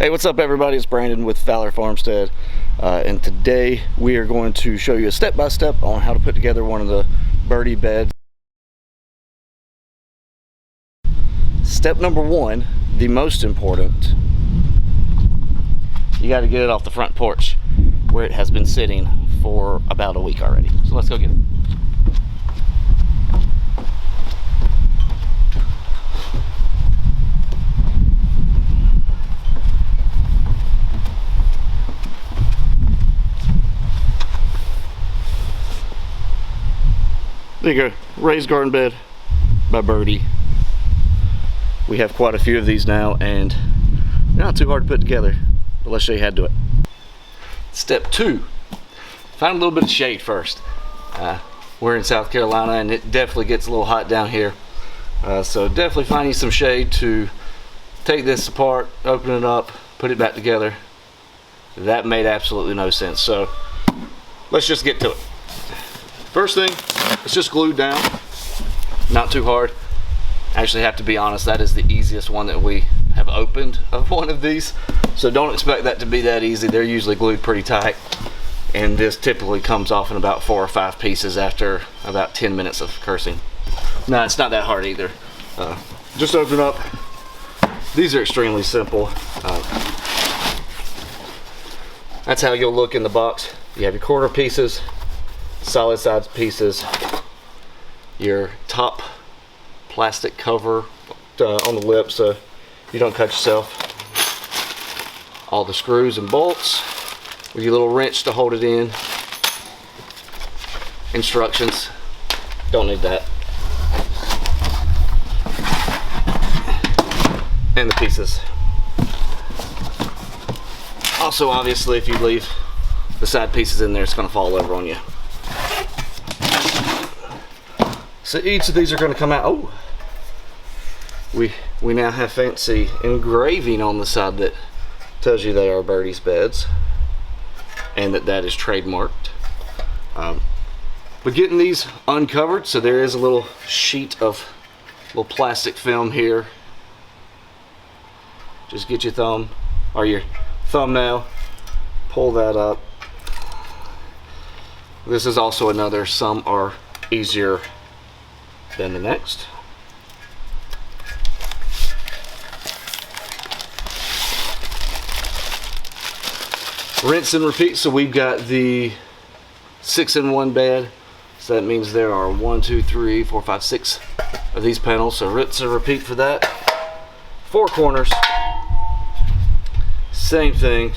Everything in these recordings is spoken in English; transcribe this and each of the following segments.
Hey, what's up everybody? It's Brandon with Fowler Farmstead, and today we are going to show you a step-by-step on how to put together one of the birdie beds. Step number one, the most important, you got to get it off the front porch where it has been sitting for about a week already. So let's go get it. There you go, raised garden bed by Birdie. We have quite a few of these now and they're not too hard to put together, but let's show you how to do it. Step two, find a little bit of shade first. We're in South Carolina and it definitely gets a little hot down here. So definitely find you some shade to take this apart, open it up, put it back together. That made absolutely no sense. So let's just get to it. First thing, it's just glued down, not too hard. Actually, have to be honest, that is the easiest one that we have opened of one of these. So don't expect that to be that easy. They're usually glued pretty tight. And this typically comes off in about 4 or 5 pieces after about 10 minutes of cursing. No, it's not that hard either. Just open it up. These are extremely simple. That's how you'll look in the box. You have your corner pieces, solid side pieces, your top plastic cover on the lip so you don't cut yourself, all the screws and bolts with your little wrench to hold it in, instructions, don't need that, and the pieces. Also, obviously, if you leave the side pieces in there, it's going to fall over on you. So each of these are going to come out. Oh, we now have fancy engraving on the side that tells you they are Birdies Beds and that is trademarked. But getting these uncovered, so there is a little sheet of little plastic film here. Just get your thumb or your thumbnail, pull that up. This is also another, some are easier than the next. Rinse and repeat. So we've got the 6-in-1 bed, so that means there are 1, 2, 3, 4, 5, 6 of these panels. So rinse and repeat for that. 4 corners, same thing.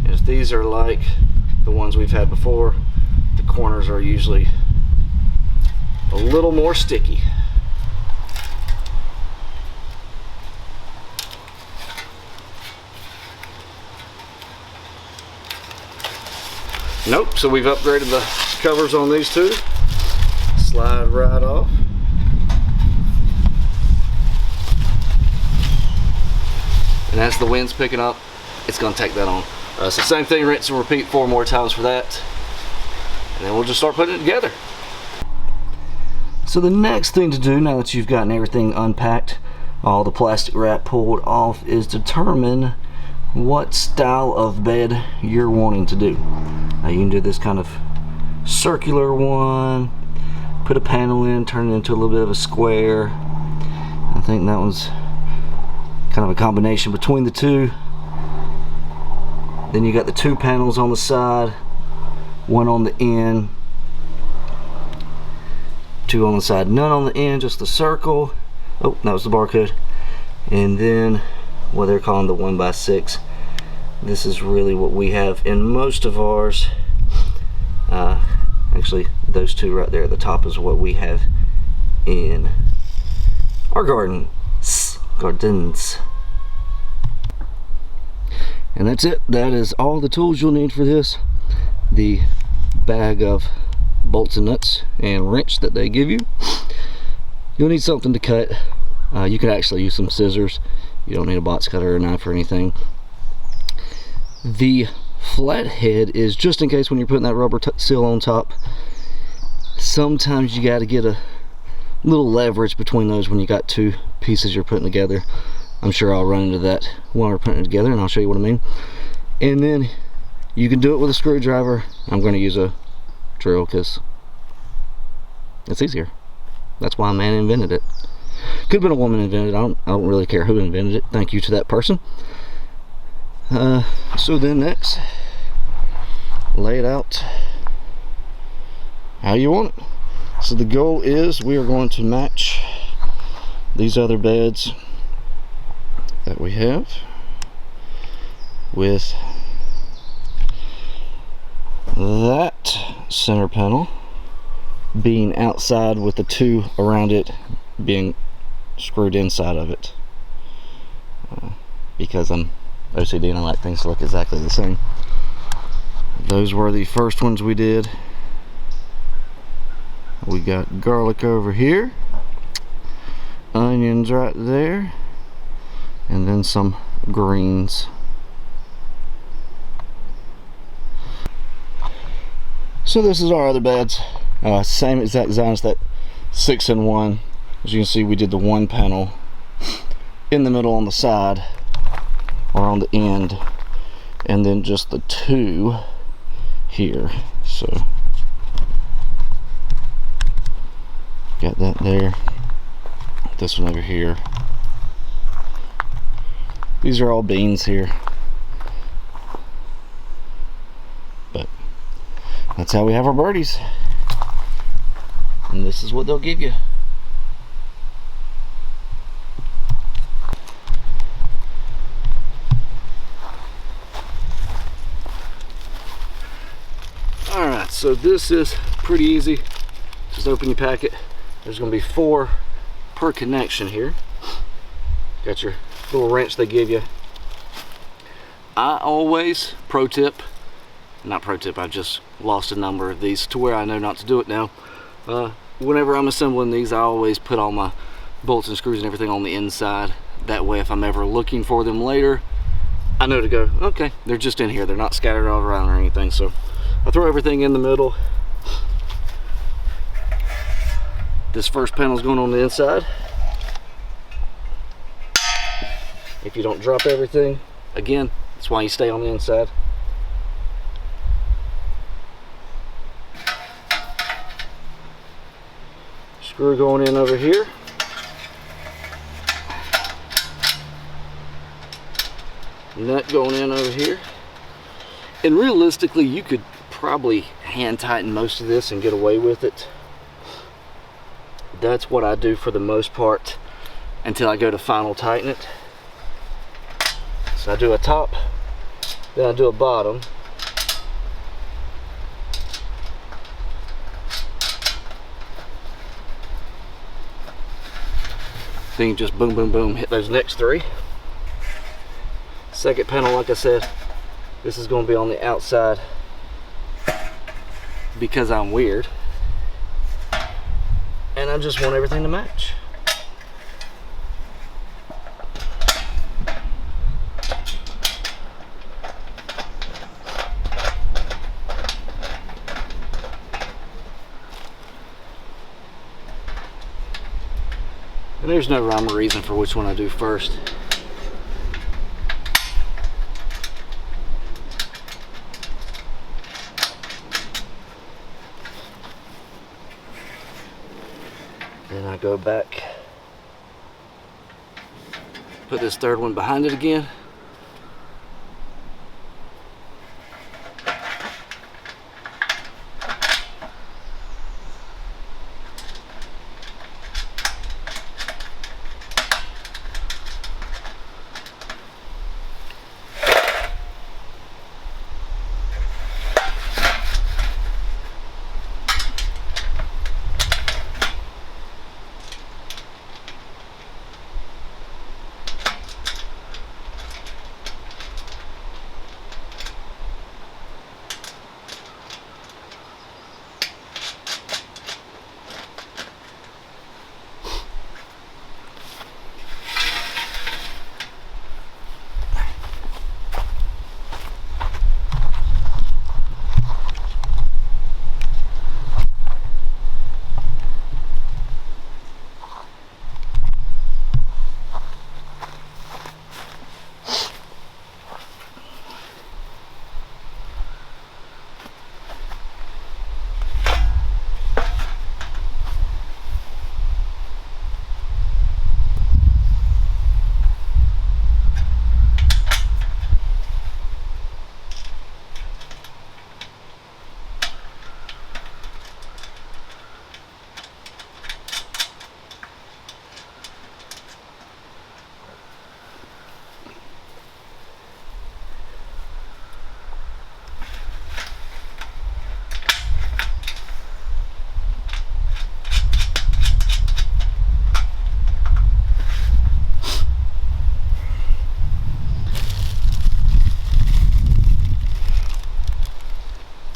If these are like the ones we've had before, the corners are usually a little more sticky. Nope, so we've upgraded the covers on these two. Slide right off. And as the wind's picking up, it's going to take that on. So same thing, rinse and repeat 4 more times for that. And then we'll just start putting it together. So the next thing to do, now that you've gotten everything unpacked, all the plastic wrap pulled off, is determine what style of bed you're wanting to do. You can do this kind of circular one, put a panel in, turn it into a little bit of a square. I think that one's kind of a combination between the two. Then you got the 2 panels on the side, 1 on the end, 2 on the side, none on the end, just the circle. Oh, that was the barcode. And then what they're calling the 1x6. This is really what we have in most of ours. Actually, those 2 right there at the top is what we have in our gardens. And that's it. That is all the tools you'll need for this. The bag of bolts and nuts and wrench that they give you. You'll need something to cut. You can actually use some scissors. You don't need a box cutter or a knife or anything. The flathead is just in case when you're putting that rubber seal on top. Sometimes you got to get a little leverage between those when you got 2 pieces you're putting together. I'm sure I'll run into that while we're putting it together, and I'll show you what I mean. And then you can do it with a screwdriver. I'm going to use a drill because it's easier. That's why a man invented it. Could have been a woman invented it. I don't really care who invented it. Thank you to that person. So then next, lay it out how you want it. So the goal is we are going to match these other beds that we have with that center panel being outside, with the two around it being screwed inside of it, because I'm OCD and I like things to look exactly the same. Those were the first ones we did. We got garlic over here, onions right there, and then some greens. So this is our other beds. Same exact design as that 6-in-1. As you can see, we did the one panel in the middle on the side, or on the end, and then just the two here. So got that there, this one over here. These are all beans here, but that's how we have our birdies, and this is what they'll give you. Alright, so this is pretty easy. Just open your packet. There's going to be 4 per connection here. Got your little wrench they give you. I always, not pro tip, I've just lost a number of these to where I know not to do it now. Whenever I'm assembling these, I always put all my bolts and screws and everything on the inside. That way if I'm ever looking for them later, I know to go, okay, they're just in here. They're not scattered all around or anything. So I throw everything in the middle. This first panel is going on the inside. If you don't drop everything, again, that's why you stay on the inside. Screw going in over here. Nut going in over here. And realistically, you could probably hand tighten most of this and get away with it. That's what I do for the most part until I go to final tighten it. So I do a top, then I do a bottom. Then you just boom, boom, boom, hit those next 3. Second panel, like I said, this is going to be on the outside because I'm weird. And I just want everything to match. And there's no rhyme or reason for which one I do first. Then I go back, put this third one behind it again.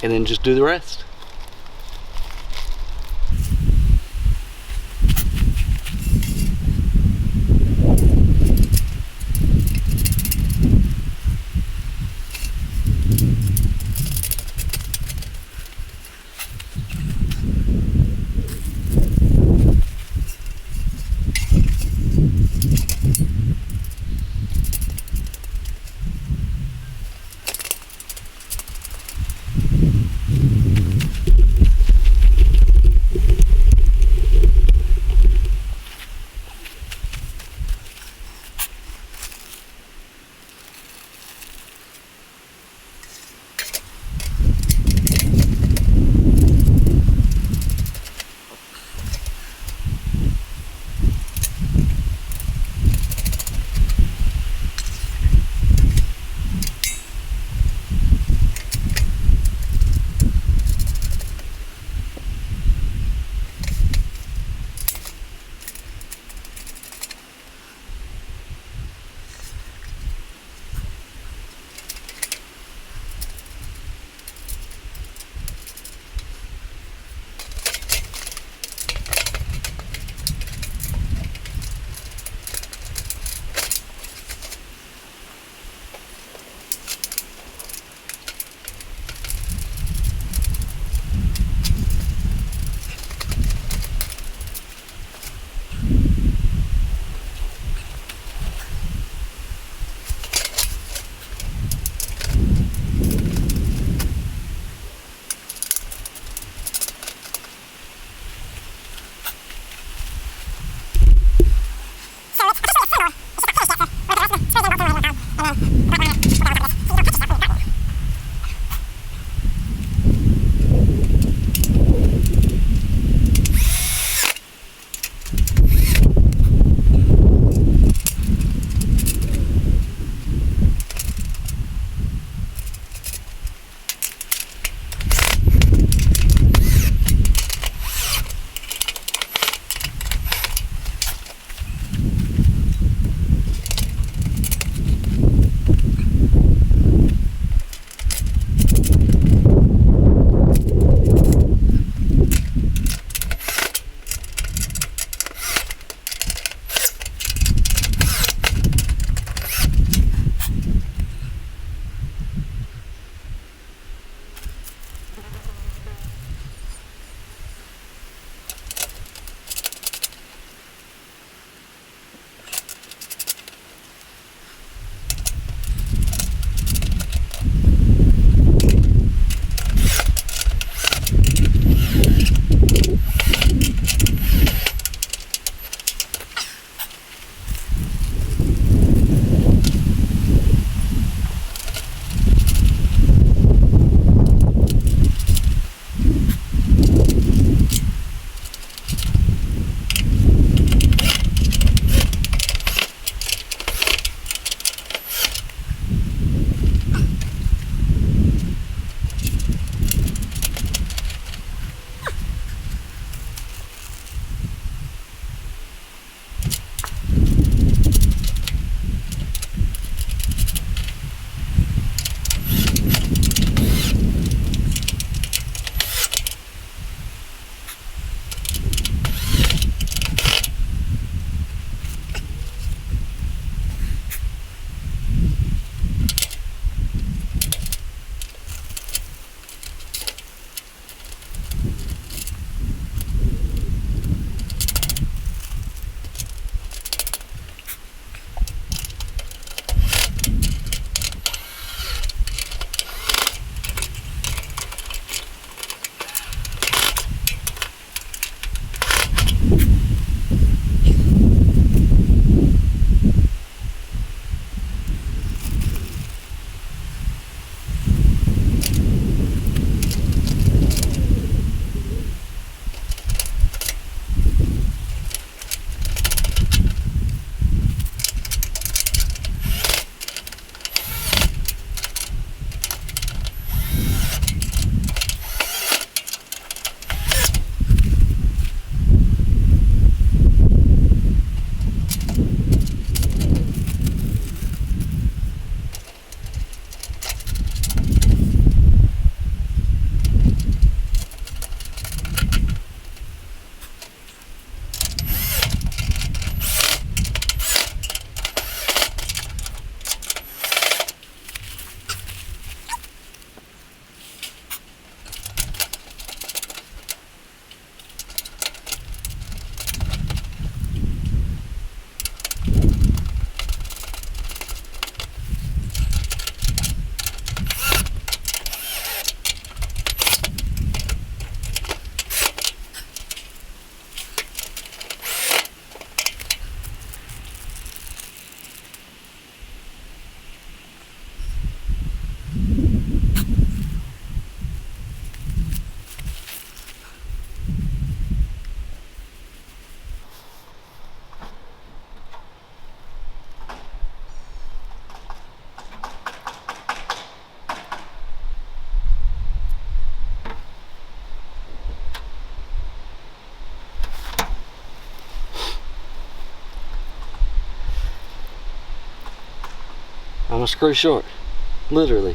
and then just do the rest. I'm a screw short, literally.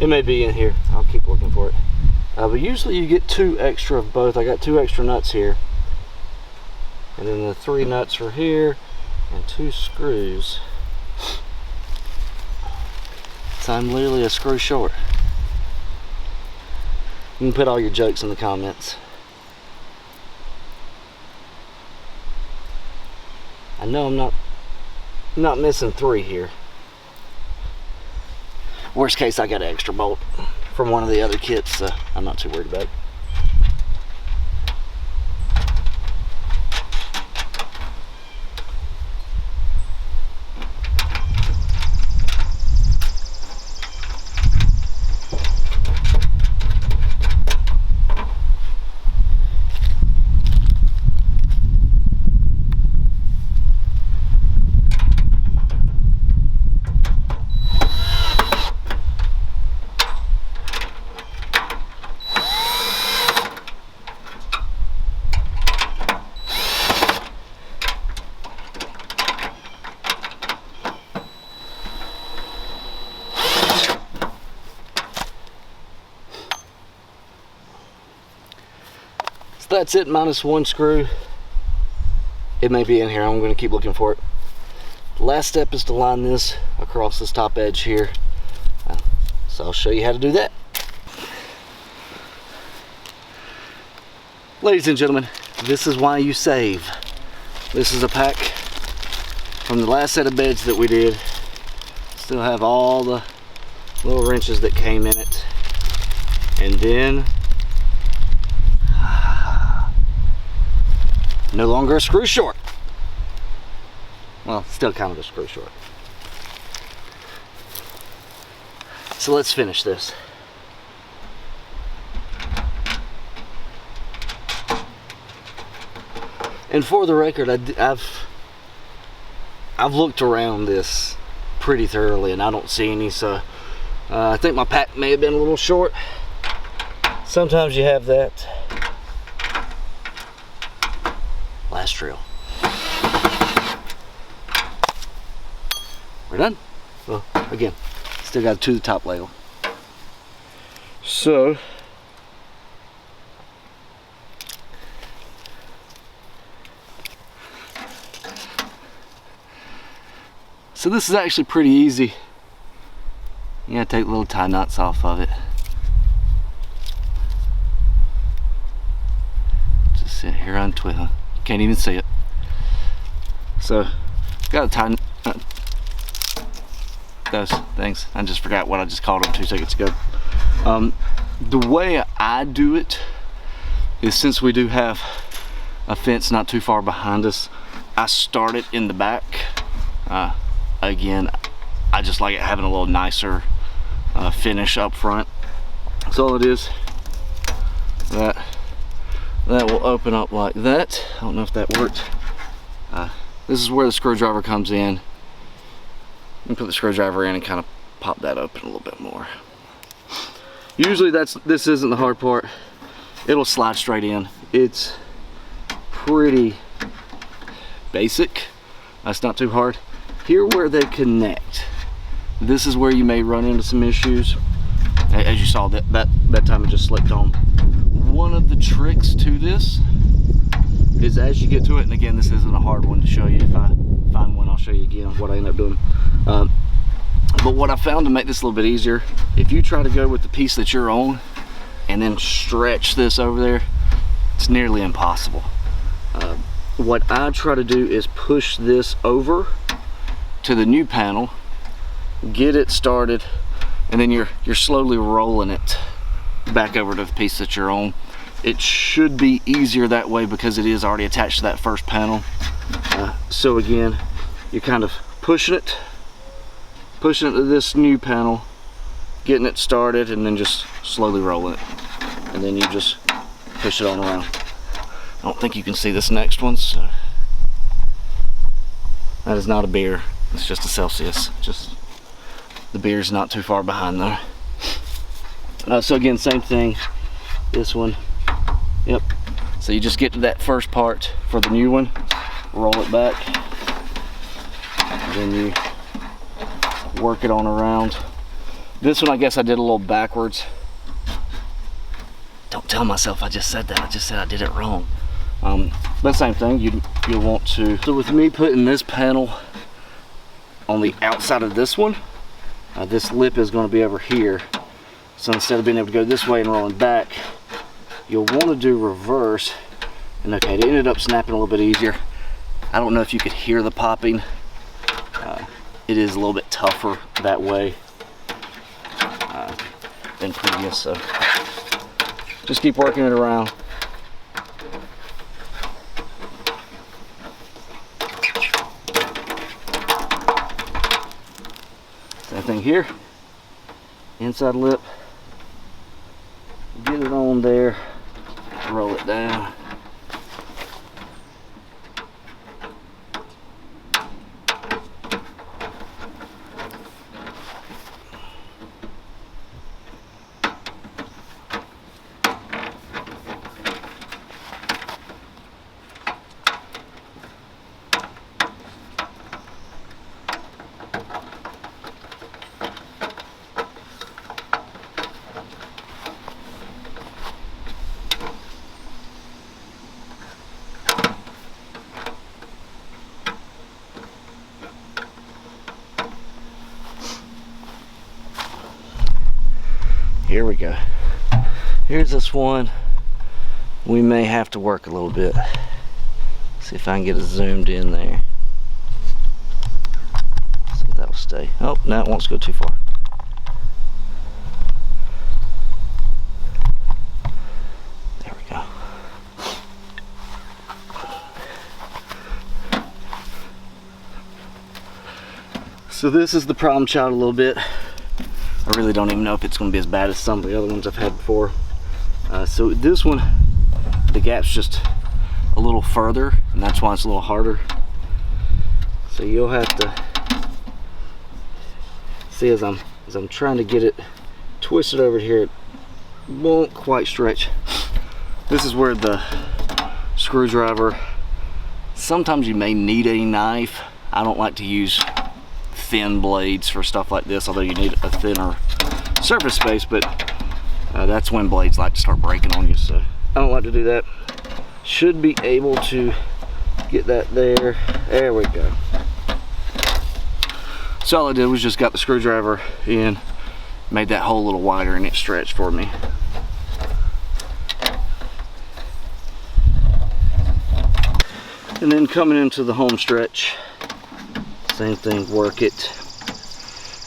It may be in here. I'll keep looking for it. But usually you get 2 extra of both. I got 2 extra nuts here, and then the 3 nuts are here, and 2 screws. So I'm literally a screw short. You can put all your jokes in the comments. I know I'm not missing 3 here. Worst case, I got an extra bolt from one of the other kits, so I'm not too worried about it. That's it, minus 1 screw. It may be in here. I'm going to keep looking for it. The last step is to line this across this top edge here. So I'll show you how to do that. Ladies and gentlemen, this is why you save. This is a pack from the last set of beds that we did. Still have all the little wrenches that came in it. And then no longer a screw short. Well, still kind of a screw short. So let's finish this. And for the record, I've looked around this pretty thoroughly and I don't see any, so I think my pack may have been a little short. Sometimes you have that. Last drill. We're done. Well, again, still got to the top ladle. So this is actually pretty easy. You gotta take little tie knots off of it. Just sit here untwist. Can't even see it. So, got a tie those things. I just forgot what I just called them 2 seconds ago. The way I do it is, since we do have a fence not too far behind us, I start it in the back. Again, I just like it having a little nicer finish up front. So all it is, that will open up like that. I don't know if that worked. This is where the screwdriver comes in. You can put the screwdriver in and kind of pop that open a little bit more. Usually this isn't the hard part. It'll slide straight in. It's pretty basic. That's not too hard. Here where they connect, this is where you may run into some issues. As you saw, that time it just slipped on. One of the tricks to this is, as you get to it, and again, this isn't a hard one to show you. If I find one, I'll show you again what I end up doing. But what I found to make this a little bit easier, if you try to go with the piece that you're on and then stretch this over there, it's nearly impossible. What I try to do is push this over to the new panel, get it started, and then you're slowly rolling it back over to the piece that you're on. It should be easier that way because it is already attached to that first panel. So again, you're kind of pushing it pushing it to this new panel, getting it started, and then just slowly rolling it. And then you just push it on around. I don't think you can see this next one, so that is not a beer, it's just a Celsius. Just the beer's not too far behind though. So again, same thing, this one, yep. So you just get to that first part for the new one, roll it back, and then you work it on around. This one I guess I did a little backwards. Don't tell myself I just said that, I just said I did it wrong. But same thing, you'll want to. So with me putting this panel on the outside of this one, this lip is going to be over here. So instead of being able to go this way and rolling back, you'll want to do reverse. And okay, it ended up snapping a little bit easier. I don't know if you could hear the popping. It is a little bit tougher that way than previous. So just keep working it around. Same thing here, inside lip, get it on there, roll it down. Here we go. Here's this one. We may have to work a little bit. See if I can get it zoomed in there. See if that'll stay. Oh, no, it wants to go too far. There we go. So this is the problem child a little bit. I really don't even know if it's going to be as bad as some of the other ones I've had before. So this one, the gap's just a little further, and that's why it's a little harder. So you'll have to see as I'm trying to get it twisted over here, it won't quite stretch. This is where the screwdriver. Sometimes you may need a knife. I don't like to use thin blades for stuff like this, although you need a thinner surface space, but that's when blades like to start breaking on you, so I don't like to do that. Should be able to get that there. There we go. So all I did was just got the screwdriver in, made that hole a little wider, and it stretched for me. And then coming into the home stretch, same thing, work it.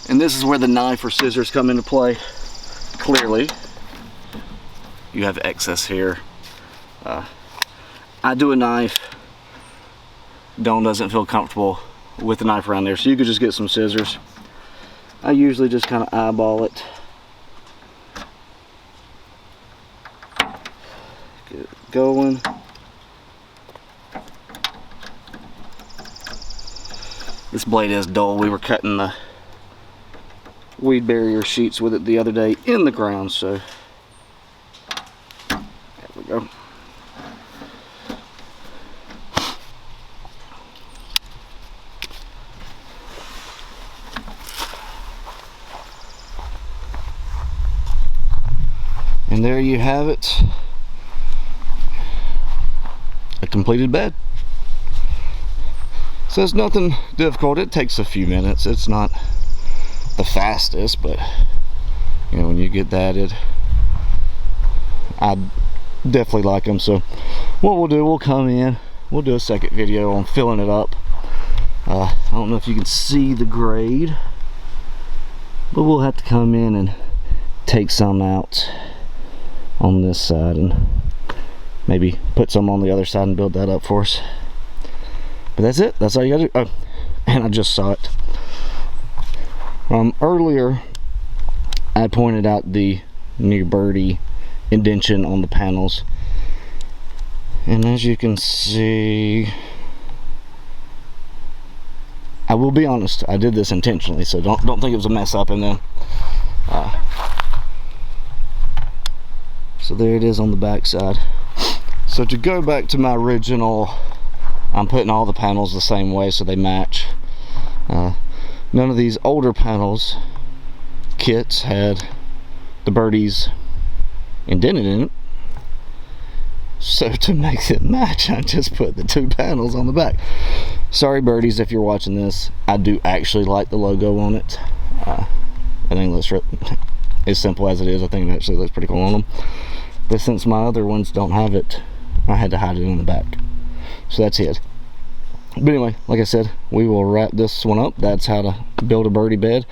And this is where the knife or scissors come into play. Clearly, you have excess here. I do a knife. Dawn doesn't feel comfortable with the knife around there, so you could just get some scissors. I usually just kind of eyeball it. Get it going. This blade is dull. We were cutting the weed barrier sheets with it the other day in the ground, so there we go. And there you have it, a completed bed. So it's nothing difficult. It takes a few minutes. It's not the fastest, but you know, when you get that, I definitely like them. So what we'll do, we'll come in, we'll do a second video on filling it up. I don't know if you can see the grade, but we'll have to come in and take some out on this side and maybe put some on the other side and build that up for us. But that's it. That's all you gotta do. Oh, and I just saw it. Earlier I pointed out the new birdie indentation on the panels, and as you can see, I will be honest, I did this intentionally, so don't think it was a mess up. And then so there it is on the back side. So to go back to my original, I'm putting all the panels the same way so they match. None of these older panels kits had the birdies indented in it, so to make it match, I just put the two panels on the back. Sorry birdies if you're watching this, I do actually like the logo on it. I think it looks as simple as it is, I think it actually looks pretty cool on them. But since my other ones don't have it, I had to hide it in the back. So that's it. But anyway, like I said, we will wrap this one up. That's how to build a birdie bed.